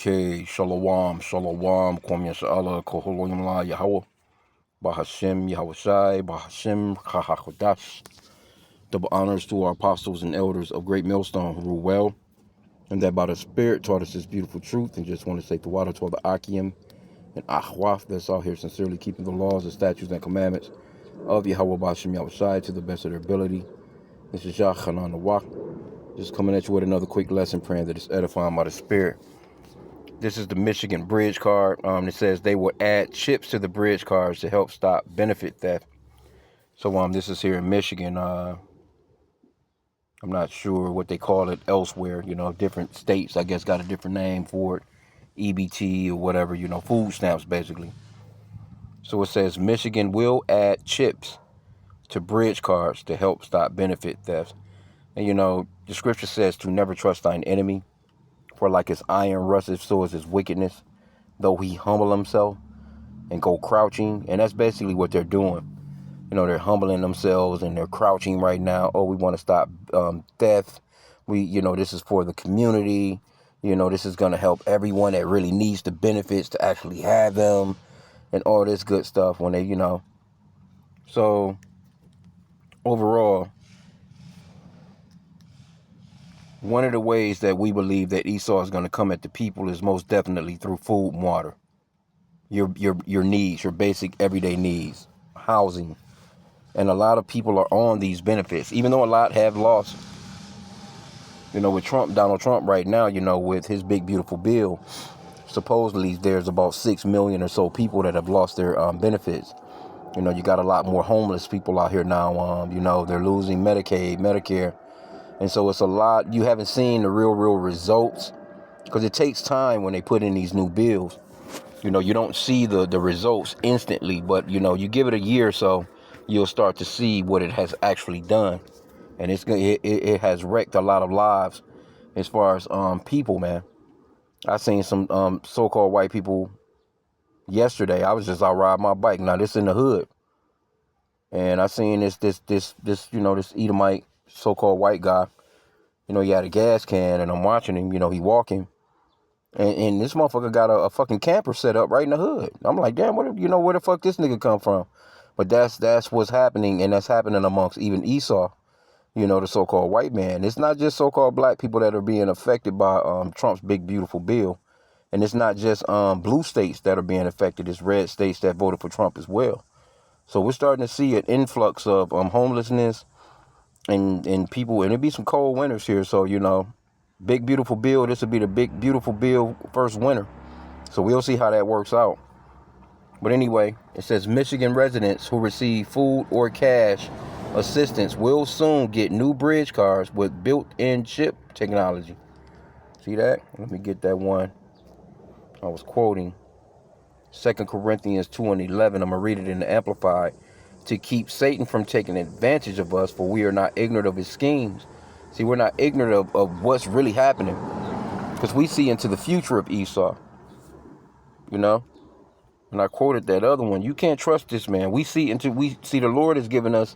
Okay, Shalom, Shalom, Kwam Yasha'Allah, Koholoyim La Yahweh, Bahashem, Yahweh Shai, Bahashem, Chahachodash. Double honors to our apostles and elders of Great Millstone who rule well, and that by the Spirit taught us this beautiful truth, and just want to say the water to all the H.I.M and Ahwaf that's out here sincerely keeping the laws, the statutes, and commandments of Yahweh Bahashem, Yahweh Shai to the best of their ability. This is Yah Hanan Nawak, just coming at you with another quick lesson, praying that it's edifying by the Spirit. This is the Michigan bridge card. It says they will add chips to the bridge cards to help stop benefit theft. So this is here in Michigan. I'm not sure what they call it elsewhere. Different states, I guess, got a different name for it. EBT or whatever, food stamps basically. So it says Michigan will add chips to bridge cards to help stop benefit theft. And the scripture says to never trust thine enemy, for like his iron rusteth, so is his wickedness, though he humble himself and go crouching. And that's basically what they're doing. They're humbling themselves and they're crouching right now. Oh, we want to stop theft. This is for the community. This is going to help everyone that really needs the benefits to actually have them and all this good stuff when they, So overall, one of the ways that we believe that Esau is going to come at the people is most definitely through food and water. Your needs, your basic everyday needs, housing. And a lot of people are on these benefits, even though a lot have lost. With Donald Trump right now, with his big, beautiful bill, supposedly there's about 6 million or so people that have lost their benefits. You got a lot more homeless people out here now. They're losing Medicaid, Medicare. And so it's a lot. You haven't seen the real results because it takes time when they put in these new bills. You don't see the results instantly, but, you give it a year or so, you'll start to see what it has actually done. And it has wrecked a lot of lives as far as people, man. I seen some so-called white people yesterday. I was just out riding my bike. Now, this in the hood. And I seen this Edomite so-called white guy. He had a gas can, and I'm watching him. He walking. And this motherfucker got a fucking camper set up right in the hood. I'm like, damn, where the fuck this nigga come from? But that's what's happening, and that's happening amongst even Esau, the so-called white man. It's not just so-called black people that are being affected by Trump's big, beautiful bill. And it's not just blue states that are being affected. It's red states that voted for Trump as well. So we're starting to see an influx of homelessness and people, and it'll be some cold winters here. So, big, beautiful bill. This will be the big, beautiful bill first winter. So we'll see how that works out. But anyway, it says Michigan residents who receive food or cash assistance will soon get new bridge cards with built-in chip technology. See that? Let me get that one. I was quoting 2 Corinthians 2:11. I'm going to read it in the Amplified. To keep Satan from taking advantage of us, for we are not ignorant of his schemes. See, we're not ignorant of what's really happening, because we see into the future of Esau. And I quoted that other one. You can't trust this man. We see the Lord has given us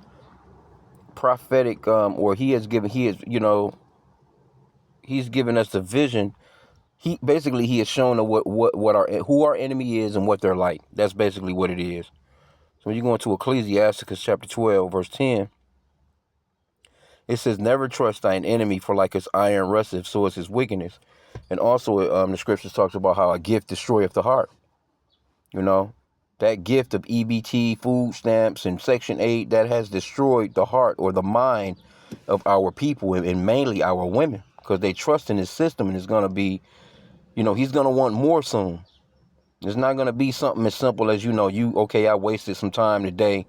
prophetic, or he's given us the vision. He has shown who our enemy is and what they're like. That's basically what it is. So when you go into Ecclesiasticus chapter 12, verse 10, it says, never trust thine enemy, for like his iron rusteth, so is his wickedness. And also the scriptures talks about how a gift destroyeth the heart. That gift of EBT, food stamps, and Section 8, that has destroyed the heart or the mind of our people, and mainly our women, because they trust in his system, and it's going to be, he's going to want more soon. It's not going to be something as simple as, I wasted some time today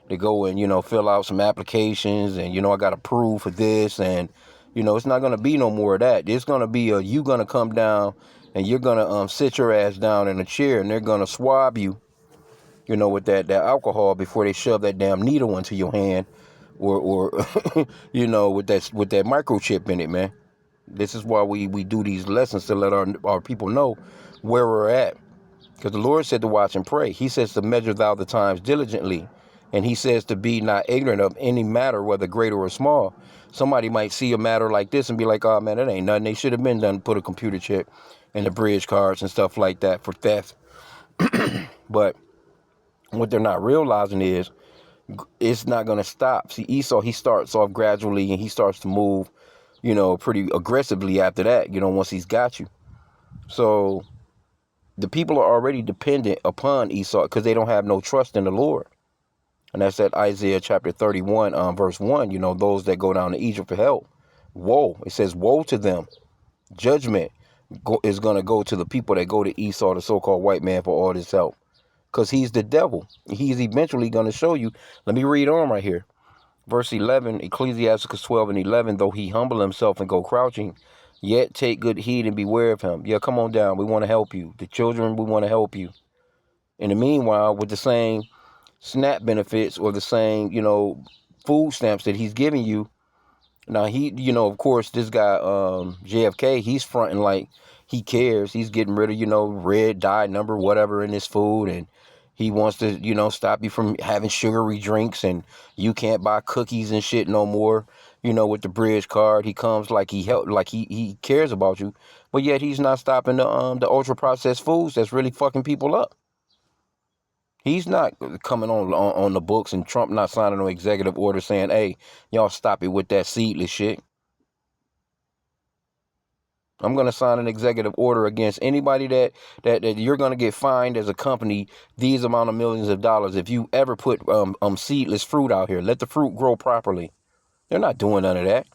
to go and, fill out some applications, and, I got approved for this, and, it's not going to be no more of that. It's going to be you going to come down, and you're going to sit your ass down in a chair, and they're going to swab you, with that alcohol before they shove that damn needle into your hand, or with that microchip in it, man. This is why we do these lessons, to let our people know where we're at. Because the Lord said to watch and pray. He says to measure thou the times diligently. And he says to be not ignorant of any matter, whether great or small. Somebody might see a matter like this and be like, oh, man, that ain't nothing. They should have been done, put a computer chip and the bridge cards and stuff like that for theft. But what they're not realizing is it's not going to stop. See, Esau, he starts off gradually and he starts to move, pretty aggressively after that, once he's got you. So the people are already dependent upon Esau because they don't have no trust in the Lord. And that's at Isaiah chapter 31, verse 1, those that go down to Egypt for help. Woe. It says, woe to them. Judgment is going to go to the people that go to Esau, the so-called white man, for all this help. Because he's the devil. He's eventually going to show you. Let me read on right here. Verse 11, Ecclesiasticus 12 and 11, though he humble himself and go crouching, yet take good heed and beware of him. Yeah, come on down. We want to help you. The children, we want to help you. In the meanwhile, with the same SNAP benefits or the same, food stamps that he's giving you. Now, of course, this guy, JFK, he's fronting like he cares. He's getting rid of, red dye number, whatever in his food. And he wants to, stop you from having sugary drinks, and you can't buy cookies and shit no more, with the bridge card. He comes like he cares about you. But yet he's not stopping the ultra processed foods that's really fucking people up. He's not coming on the books, and Trump not signing no executive order saying, hey, y'all stop it with that seedless shit. I'm going to sign an executive order against anybody that you're going to get fined as a company these amount of millions of dollars if you ever put seedless fruit out here. Let the fruit grow properly. They're not doing none of that.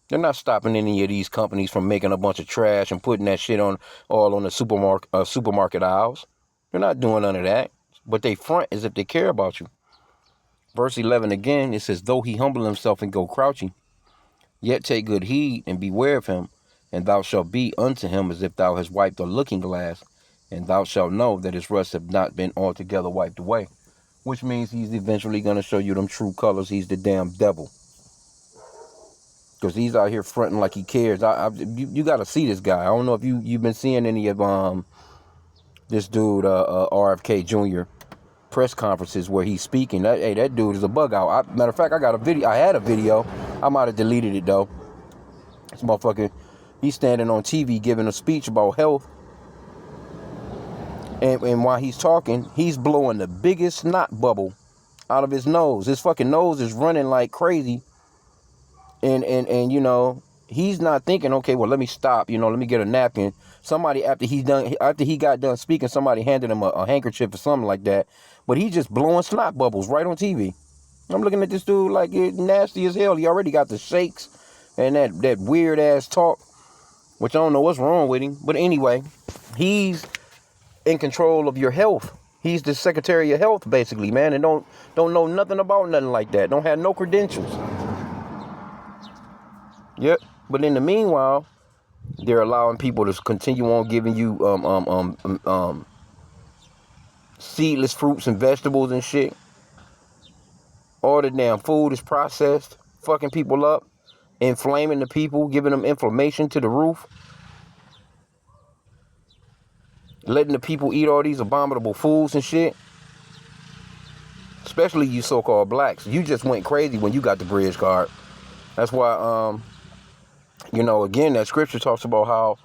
They're not stopping any of these companies from making a bunch of trash and putting that shit all on the supermarket aisles. They're not doing none of that. But they front as if they care about you. Verse 11 again, it says, though he humble himself and go crouching, yet take good heed and beware of him, and thou shalt be unto him as if thou hast wiped a looking glass, and thou shalt know that his rust have not been altogether wiped away. Which means he's eventually going to show you them true colors. He's the damn devil. Because he's out here fronting like he cares. You got to see this guy. I don't know if you've been seeing any of this dude, RFK Jr., press conferences where he's speaking. That dude is a bug out. Matter of fact, I got a video. I had a video. I might have deleted it though. This motherfucker, he's standing on TV giving a speech about health. And while he's talking, he's blowing the biggest snot bubble out of his nose. His fucking nose is running like crazy. And he's not thinking, okay, well, let me stop. Let me get a napkin. Somebody, after he got done speaking, somebody handed him a handkerchief or something like that. But he's just blowing snot bubbles right on TV. I'm looking at this dude like it's nasty as hell. He already got the shakes and that weird ass talk, which I don't know what's wrong with him. But anyway, he's in control of your health. He's the Secretary of Health, basically, man, and don't know nothing about nothing like that. Don't have no credentials. Yep. But in the meanwhile, they're allowing people to continue on giving you seedless fruits and vegetables and shit. All the damn food is processed, fucking people up, inflaming the people, giving them inflammation to the roof, letting the people eat all these abominable foods and shit. Especially you so-called blacks. You just went crazy when you got the bridge card. That's why again, that scripture talks about how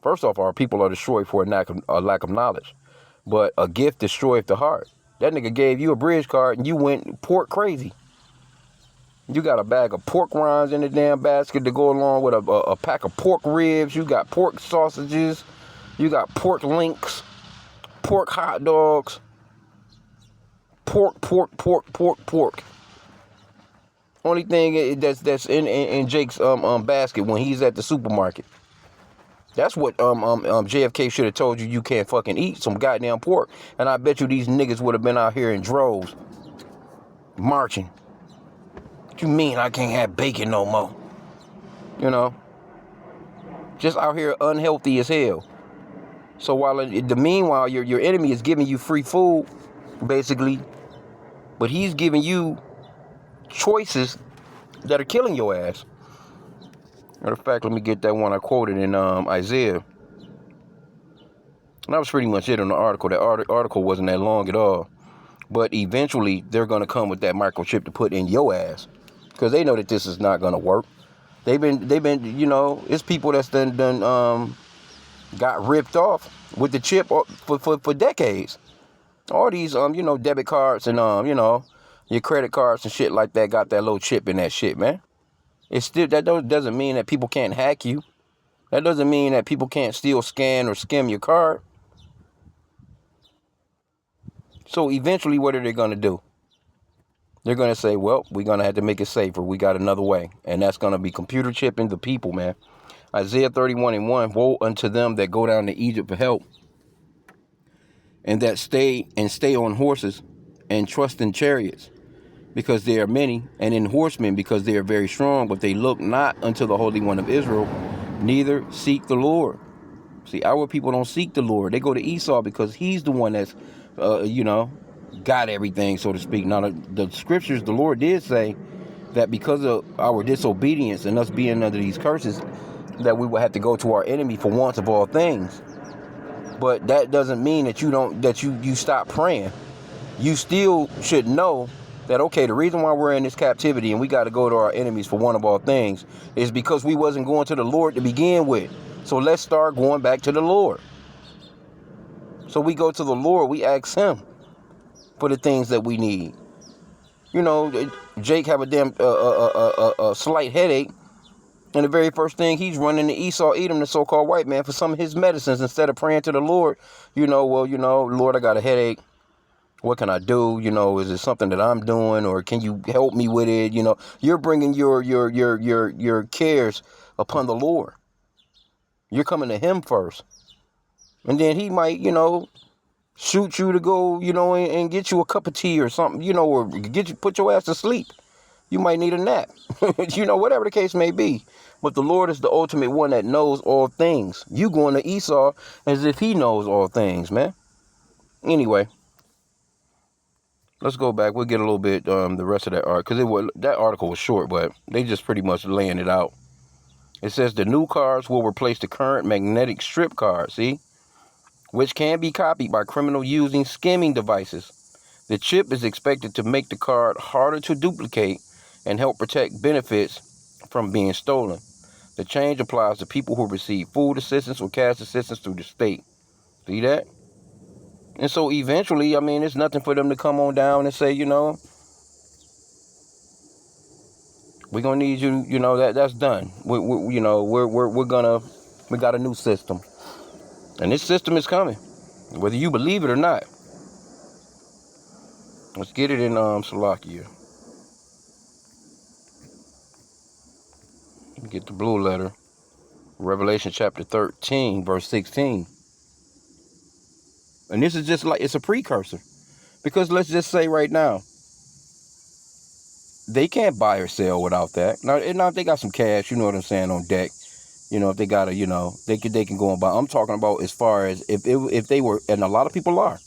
first off, our people are destroyed for a lack of knowledge. But a gift destroyeth the heart. That nigga gave you a bridge card and you went pork crazy. You got a bag of pork rinds in the damn basket to go along with a pack of pork ribs. You got pork sausages. You got pork links. Pork hot dogs. Pork. Only thing that's in Jake's basket when he's at the supermarket. That's what JFK should have told you can't fucking eat some goddamn pork. And I bet you these niggas would have been out here in droves marching. What you mean I can't have bacon no more? Just out here unhealthy as hell. So while meanwhile your enemy is giving you free food, basically, but he's giving you choices that are killing your ass. Matter of fact, let me get that one I quoted in Isaiah. And that was pretty much it on the article. That article wasn't that long at all. But eventually, they're going to come with that microchip to put in your ass. Because they know that this is not going to work. They've been, it's people that's done got ripped off with the chip for decades. All these, debit cards and, your credit cards and shit like that got that little chip in that shit, man. It's still, that doesn't mean that people can't hack you. That doesn't mean that people can't still scan or skim your card. So eventually, what are they going to do? They're going to say, well, we're going to have to make it safer. We got another way. And that's going to be computer chipping the people, man. Isaiah 31:1, woe unto them that go down to Egypt for help, and that stay on horses and trust in chariots, because they are many, and in horsemen, because they are very strong, but they look not unto the Holy One of Israel, neither seek the Lord. See, our people don't seek the Lord. They go to Esau because he's the one that's, got everything, so to speak. Now, the scriptures, the Lord did say that because of our disobedience and us being under these curses, that we will have to go to our enemy for wants of all things. But that doesn't mean that you stop praying. You still should know that, okay, the reason why we're in this captivity and we got to go to our enemies for one of all things is because we wasn't going to the Lord to begin with. So let's start going back to the Lord. So we go to the Lord, we ask him for the things that we need. Jake have a damn a slight headache, and the very first thing he's running to Esau, Edom, the so-called white man, for some of his medicines instead of praying to the Lord. Lord, I got a headache. What can I do? Is it something that I'm doing, or can you help me with it? You're bringing your cares upon the Lord. You're coming to him first, and then he might, shoot you to go, and get you a cup of tea or something, or put your ass to sleep. You might need a nap, whatever the case may be. But the Lord is the ultimate one that knows all things. You going to Esau as if he knows all things, man. Anyway, let's go back. We'll get a little bit the rest of that article, because that article was short, but they just pretty much laying it out. It says the new cards will replace the current magnetic strip cards, which can be copied by criminals using skimming devices. The chip is expected to make the card harder to duplicate and help protect benefits from being stolen. The change applies to people who receive food assistance or cash assistance through the state. See that? And so eventually, it's nothing for them to come on down and say, we're gonna need you. That's done. We got a new system, and this system is coming, whether you believe it or not. Let's get it in Salakia. Get the blue letter. Revelation chapter 13, verse 16. And this is just like, it's a precursor. Because let's just say right now, they can't buy or sell without that. Now if they got some cash, you know what I'm saying, on deck. If they got they can go and buy. I'm talking about as far as if they were, and a lot of people are,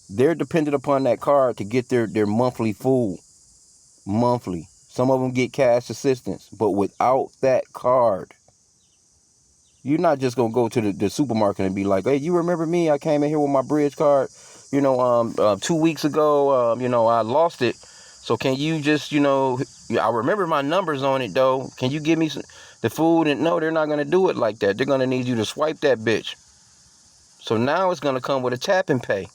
they're dependent upon that card to get their monthly food. Monthly. Some of them get cash assistance, but without that card, you're not just going to go to the supermarket and be like, hey, you remember me? I came in here with my bridge card, 2 weeks ago, I lost it. So can you just, I remember my numbers on it, though. Can you give me the food? And no, they're not going to do it like that. They're going to need you to swipe that bitch. So now it's going to come with a tap and pay.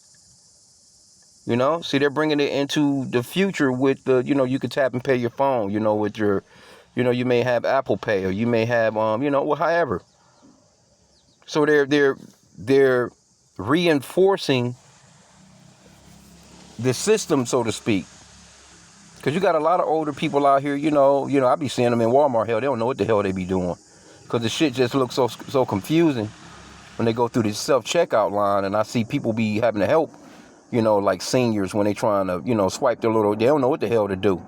See, they're bringing it into the future with the, you can tap and pay your phone, with your, you may have Apple Pay, or you may have, however. So they're reinforcing the system, so to speak. Because you got a lot of older people out here, I be seeing them in Walmart. Hell, they don't know what the hell they be doing. Because the shit just looks so confusing when they go through the self-checkout line, and I see people be having to help, like seniors when they trying to, swipe their little, they don't know what the hell to do.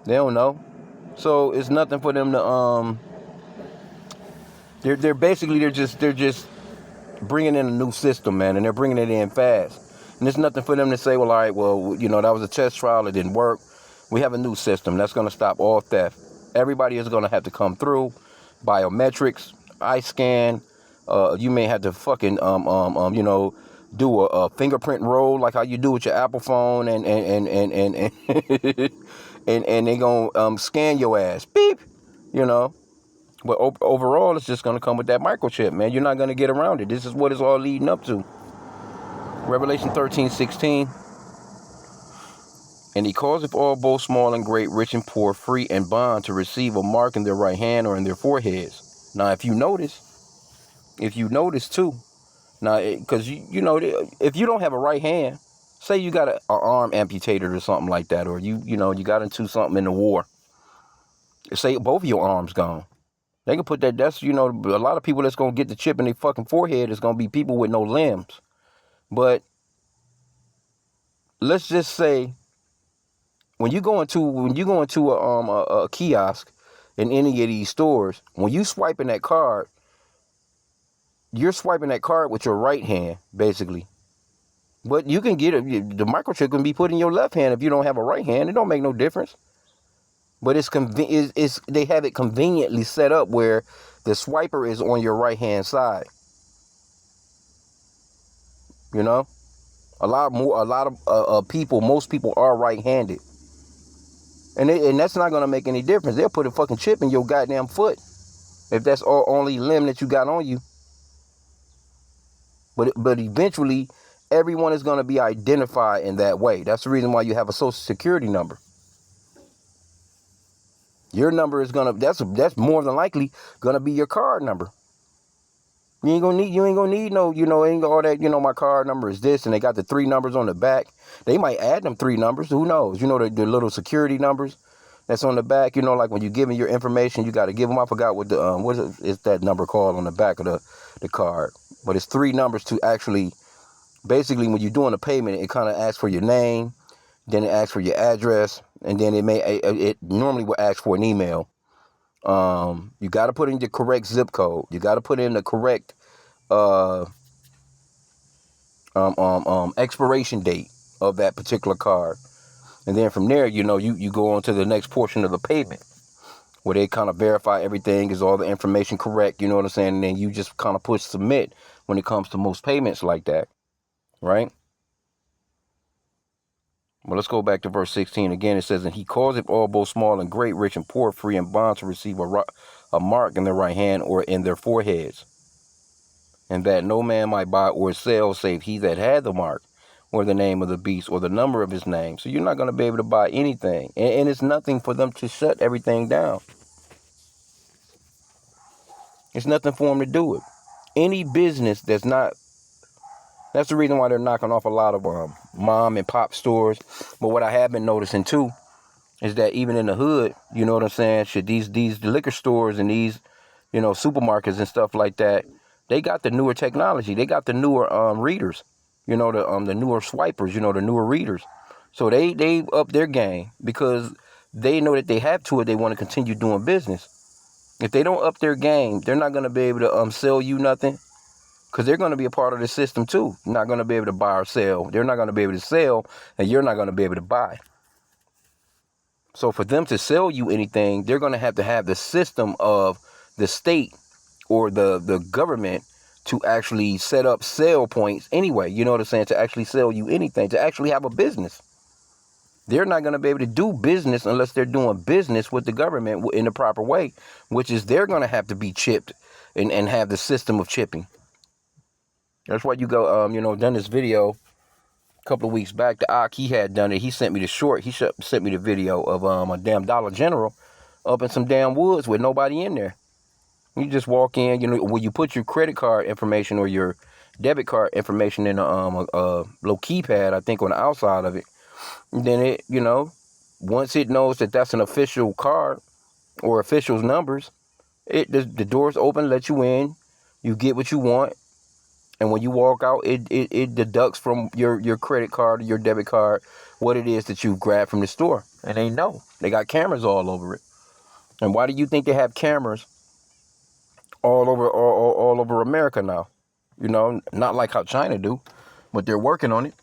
They don't know. So it's nothing for them to, they're just bringing in a new system, man, and they're bringing it in fast. And there's nothing for them to say, well, all right, well, that was a test trial, it didn't work. We have a new system that's going to stop all theft. Everybody is going to have to come through biometrics, eye scan. You may have to fucking do a fingerprint roll like how you do with your Apple phone, and and they gonna scan your ass, beep, you know. But overall, it's just gonna come with that microchip, man. You're not gonna get around it. This is what it's all leading up to. Revelation 13:16. And he causeth all, both small and great, rich and poor, free and bond, to receive a mark in their right hand or in their foreheads. Now, if you notice too, now, because you know, if you don't have a right hand, say you got an arm amputated or something like that, or you got into something in the war, say both of your arms gone. They can put that. That's a lot of people that's gonna get the chip in their fucking forehead is gonna be people with no limbs. But let's just say when you go into a kiosk in any of these stores, when you swiping that card, you're swiping that card with your right hand, basically. But you can get it. The microchip can be put in your left hand if you don't have a right hand. It don't make no difference. But they have it conveniently set up where the swiper is on your right hand side. You know, a lot of people, most people are right-handed, and that's not gonna make any difference. They'll put a fucking chip in your goddamn foot if that's all only limb that you got on you. But eventually, everyone is gonna be identified in that way. That's the reason why you have a social security number. Your number is that's more than likely gonna be your card number. You ain't gonna need no, ain't all that, my card number is this, and they got the 3 numbers on the back. They might add them 3 numbers, who knows? The little security numbers that's on the back, like when you're giving your information, you got to give them. I forgot what is that number called on the back of the card. But it's 3 numbers to actually, basically when you're doing a payment, it kind of asks for your name, then it asks for your address, and then it normally will ask for an email. You got to put in the correct zip code. You got to put in the correct expiration date of that particular card. And then from there, you go on to the next portion of the payment where they kind of verify everything, is all the information correct, you know what I'm saying? And then you just kind of push submit when it comes to most payments like that, right? Well, let's go back to verse 16 again. It says, and he causeth all, both small and great, rich and poor, free and bond, to receive a mark in their right hand or in their foreheads, and that no man might buy or sell save he that had the mark, or the name of the beast, or the number of his name. So you're not going to be able to buy anything. And it's nothing for them to shut everything down. It's nothing for them to do it. Any business that's the reason why they're knocking off a lot of mom and pop stores. But what I have been noticing too is that even in the hood, you know what I'm saying, these liquor stores and these, supermarkets and stuff like that, they got the newer technology. They got the newer readers, the newer swipers, the newer readers. So they up their game because they know that they have to, if they want to continue doing business. If they don't up their game, they're not going to be able to sell you nothing, because they're going to be a part of the system too. You're not going to be able to buy or sell. They're not going to be able to sell, and you're not going to be able to buy. So for them to sell you anything, they're going to have the system of the state or the government to actually set up sale points anyway. You know what I'm saying? To actually sell you anything, to actually have a business. They're not going to be able to do business unless they're doing business with the government in the proper way, which is they're going to have to be chipped and have the system of chipping. That's why you go, done this video a couple of weeks back. The Ak, he had done it. He sent me the short. He sent me the video of a damn Dollar General up in some damn woods with nobody in there. You just walk in, when you put your credit card information or your debit card information in a little keypad, I think on the outside of it, and then it, once it knows that that's an official card or official's numbers, the doors open, let you in, you get what you want. And when you walk out, it deducts from your credit card or your debit card what it is that you've grabbed from the store. And they know. They got cameras all over it. And why do you think they have cameras all over America now? Not like how China do, but they're working on it.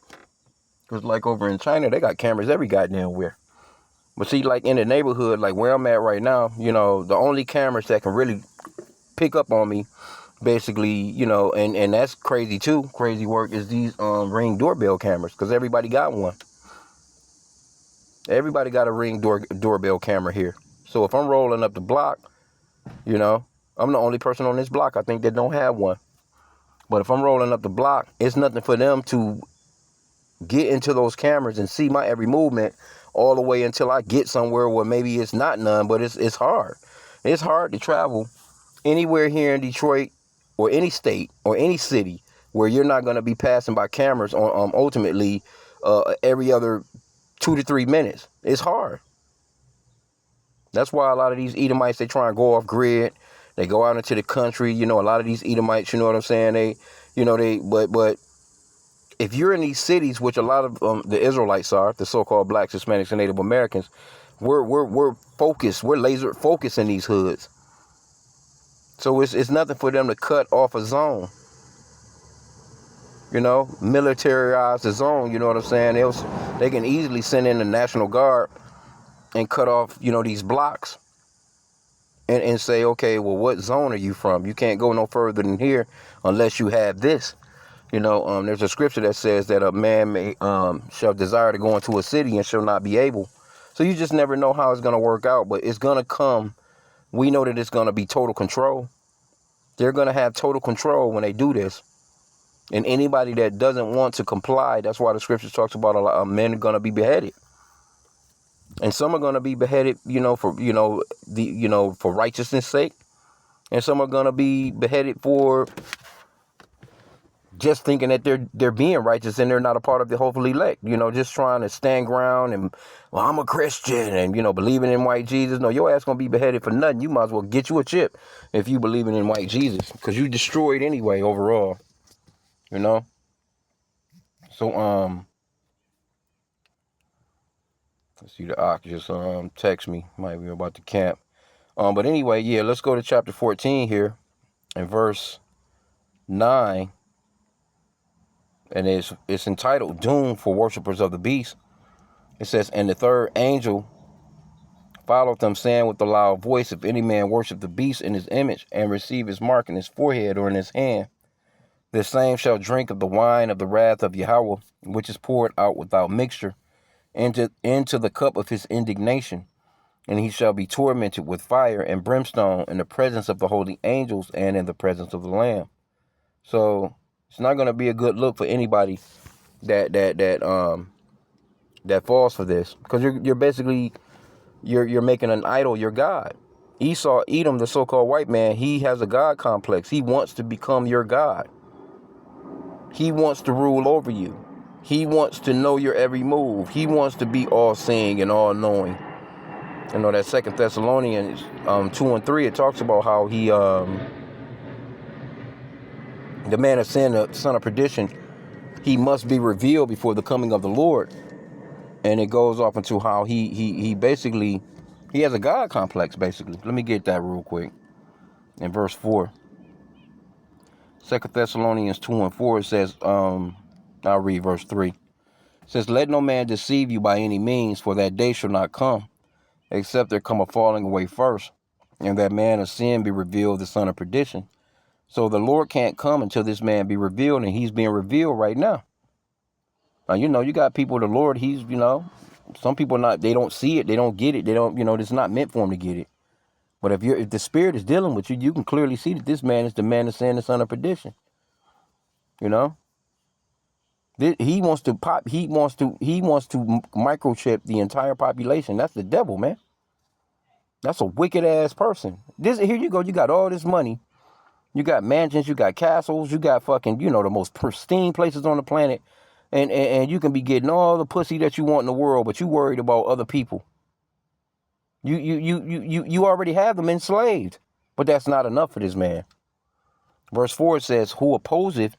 Because like over in China, they got cameras every goddamn where. But see, like in the neighborhood, like where I'm at right now, the only cameras that can really pick up on me, basically, and that's crazy too. Crazy work is these Ring doorbell cameras, because everybody got one. Everybody got a Ring doorbell camera here. So if I'm rolling up the block, you know, I'm the only person on this block, I think, that don't have one. But if I'm rolling up the block, it's nothing for them to get into those cameras and see my every movement all the way until I get somewhere where maybe it's not none, but it's hard. It's hard to travel anywhere here in Detroit or any state or any city where you're not going to be passing by cameras on ultimately every other 2 to 3 minutes. It's hard. That's why a lot of these Edomites, they try and go off grid. They go out into the country. You know, a lot of these Edomites, you know what I'm saying? But if you're in these cities, which a lot of the Israelites are, the so-called blacks, Hispanics, and Native Americans, we're focused. We're laser focused in these hoods. So it's nothing for them to cut off a zone. You know, militarize the zone. You know what I'm saying? They can easily send in the National Guard and cut off, you know, these blocks. And say, okay, well, what zone are you from? You can't go no further than here unless you have this. You know, there's a scripture that says that a man may shall desire to go into a city and shall not be able. So you just never know how it's going to work out, but it's going to come. We know that it's going to be total control. They're going to have total control when they do this. And anybody that doesn't want to comply, that's why the scripture talks about a lot of men are going to be beheaded. And some are going to be beheaded, you know, for, you know, for righteousness' sake. And some are going to be beheaded for just thinking that they're being righteous and they're not a part of the hopeful elect, you know, just trying to stand ground and, well, I'm a Christian and, you know, believing in white Jesus. No, your ass gonna be beheaded for nothing. You might as well get you a chip if you believing in white Jesus, because you destroyed anyway overall, you know. So let's see, the Ock just text me, might be about to camp. But anyway, yeah, let's go to chapter 14 here and verse 9. And it's entitled Doom for Worshippers of the Beast. It says, and the third angel followed them, saying with a loud voice, if any man worship the beast in his image and receive his mark in his forehead or in his hand, the same shall drink of the wine of the wrath of Yahweh, which is poured out without mixture, into the cup of his indignation. And he shall be tormented with fire and brimstone in the presence of the holy angels and in the presence of the Lamb. So it's not going to be a good look for anybody that falls for this, because you're basically you're making an idol your God. Esau, Edom, the so-called white man, he has a God complex. He wants to become your God. He wants to rule over you. He wants to know your every move. He wants to be all-seeing and all-knowing. You know, that 2 Thessalonians 2 and 3, it talks about how he, the man of sin, the son of perdition, he must be revealed before the coming of the Lord. And it goes off into how he basically, he has a God complex, basically. Let me get that real quick. In verse 4. 2 Thessalonians 2 and 4, it says, I'll read verse 3. It says, let no man deceive you by any means, for that day shall not come, except there come a falling away first, and that man of sin be revealed, the son of perdition. So the Lord can't come until this man be revealed, and he's being revealed right now. Now, you know, you got people, the Lord, he's, you know, some people they don't see it, they don't get it, they don't, you know, it's not meant for them to get it. But if the Spirit is dealing with you, you can clearly see that this man is the man of sin, the son of perdition. You know, he wants to microchip the entire population. That's the devil, man. That's a wicked ass person. Here you go. You got all this money. You got mansions. You got castles. You got fucking, you know, the most pristine places on the planet, and you can be getting all the pussy that you want in the world, but you worried about other people. You already have them enslaved, but that's not enough for this man. Verse 4 says, who opposeth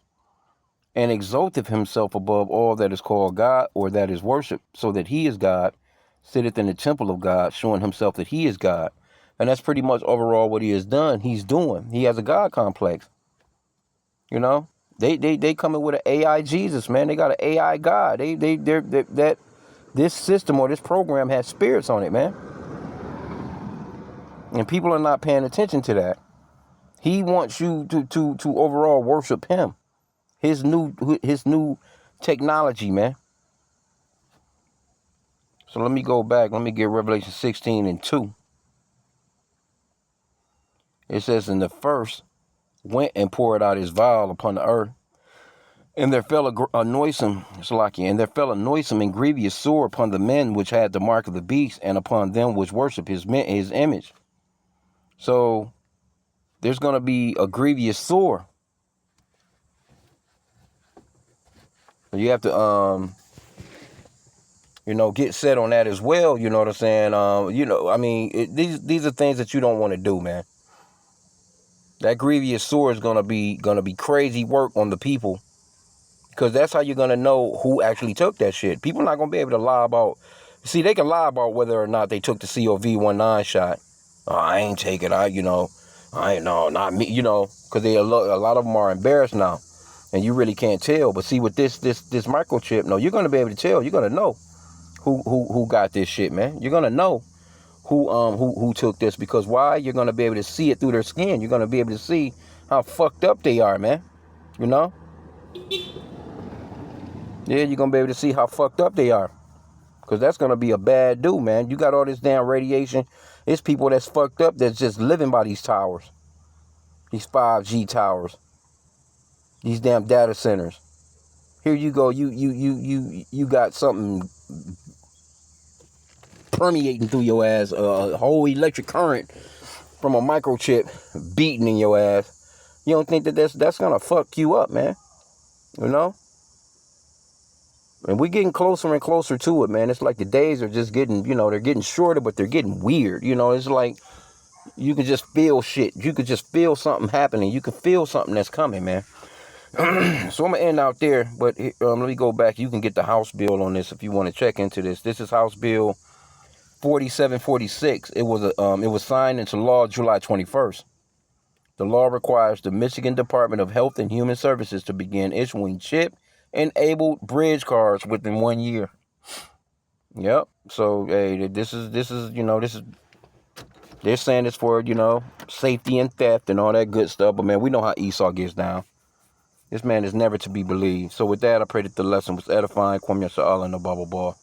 and exalteth himself above all that is called God or that is worship, so that he is God, sitteth in the temple of God, showing himself that he is God. And that's pretty much overall what he has done. He's doing. He has a God complex. You know, they coming with an AI Jesus, man. They got an AI God. That this system or this program has spirits on it, man. And people are not paying attention to that. He wants you to overall worship him. His new technology, man. So let me go back. Let me get Revelation 16 and 2. It says, "And the first went and poured out his vial upon the earth. And there fell a noisome, and there fell a noisome and grievous sore upon the men which had the mark of the beast, and upon them which worship his image." So there's going to be a grievous sore. You have to, get set on that as well. You know what I'm saying? These are things that you don't want to do, man. That grievous sore is gonna be crazy work on the people, because that's how you're gonna know who actually took that shit. People not gonna be able to lie about. See, they can lie about whether or not they took the COV19 shot. Oh, I ain't take it. I ain't no, not me. Because a lot of them are embarrassed now, and you really can't tell. But see, with this microchip, no, you're gonna be able to tell. You're gonna know who got this shit, man. You're gonna know who took this, because why? You're gonna be able to see it through their skin. You're gonna be able to see how fucked up they are, man. You know? Yeah, you're gonna be able to see how fucked up they are. Because that's gonna be a bad dude, man. You got all this damn radiation. It's people that's fucked up that's just living by these towers. These 5G towers. These damn data centers. Here you go, you got something permeating through your ass, a whole electric current from a microchip beating in your ass. You don't think that that's gonna fuck you up, man? You know? And we're getting closer and closer to it, man. It's like the days are just getting, they're getting shorter, but they're getting weird. It's like you can just feel shit. You could just feel something happening. You can feel something that's coming, man. So I'm gonna end out there, but let me go back. You can get the House bill on this if you want to check into this. This is House Bill 4746. It was signed into law July 21st. The law requires the Michigan Department of Health and Human Services to begin issuing chip-enabled bridge cards within 1 year. Yep. So hey, this is they're saying it's for safety and theft and all that good stuff. But man, we know how Esau gets down. This man is never to be believed. So with that, I pray that the lesson was edifying. Kwame Yasha Allah and the Baba Ball.